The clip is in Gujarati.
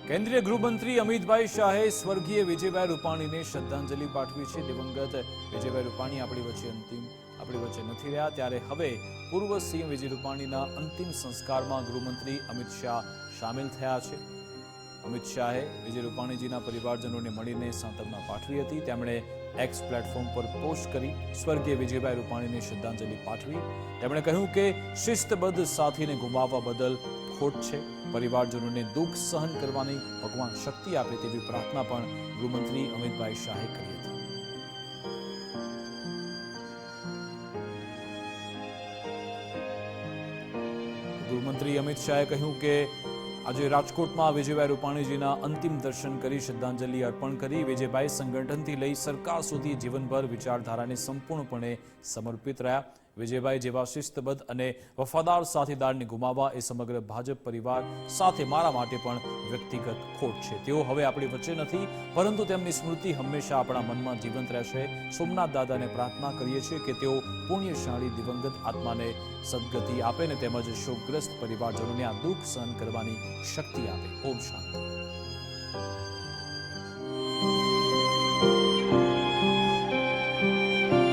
કેન્દ્રીય ગૃહમંત્રી અમિતભાઈ શાહે સ્વર્ગીય વિજયભાઈ રૂપાણીને શ્રદ્ધાંજલિ પાઠવી છે। દિવંગત વિજયભાઈ રૂપાણી આપણી વચ્ચે નથી રહ્યા, ત્યારે હવે પૂર્વ સીએમ વિજય રૂપાણીના અંતિમ સંસ્કારમાં ગૃહમંત્રી અમિત શાહ સામેલ થયા છે। અમિત શાહે વિજય રૂપાણીજીના પરિવારજનોને મળીને સાંત્વના પાઠવી હતી। તેમણે એક્સ પ્લેટફોર્મ પર પોસ્ટ કરી સ્વર્ગીય વિજયભાઈ રૂપાણીને શ્રદ્ધાંજલિ પાઠવી। તેમણે કહ્યું કે શિસ્તબદ્ધ સાથીને ગુમાવવા બદલ ખોટ છે। પરિવારજનોને દુઃખ સહન કરવાની ભગવાન શક્તિ આપે તેવી પ્રાર્થના પણ ગૃહમંત્રી અમિતભાઈ શાહે કરી હતી। ગૃહમંત્રી અમિત શાહે કહ્યું કે આજે રાજકોટમાં વિજયભાઈ રૂપાણીજીના અંતિમ દર્શન કરી શ્રદ્ધાંજલિ અર્પણ કરી। વિજયભાઈ સંગઠનથી લઈ સરકાર સુધી જીવનભર વિચારધારાને સંપૂર્ણપણે સમર્પિત રહ્યા। વિજયભાઈ જેવા શિસ્તબદ્ધ અને વફાદાર સાથીદારને ગુમાવવા એ સમગ્ર ભાજપ પરિવાર સાથે મારા માટે પણ વ્યક્તિગત ખોટ છે। તેઓ હવે આપણી વચ્ચે નથી, પરંતુ તેમની સ્મૃતિ હંમેશા આપણા મનમાં જીવંત રહેશે। સોમનાથ દાદાને પ્રાર્થના કરીએ છીએ કે તેઓ પુણ્યશાળી દિવંગત આત્માને સદગતિ આપે ને તેમજ શોકગ્રસ્ત પરિવારજનોને આ દુઃખ સહન કરવાની શક્તિ આપે। ઓમ શાંતિ।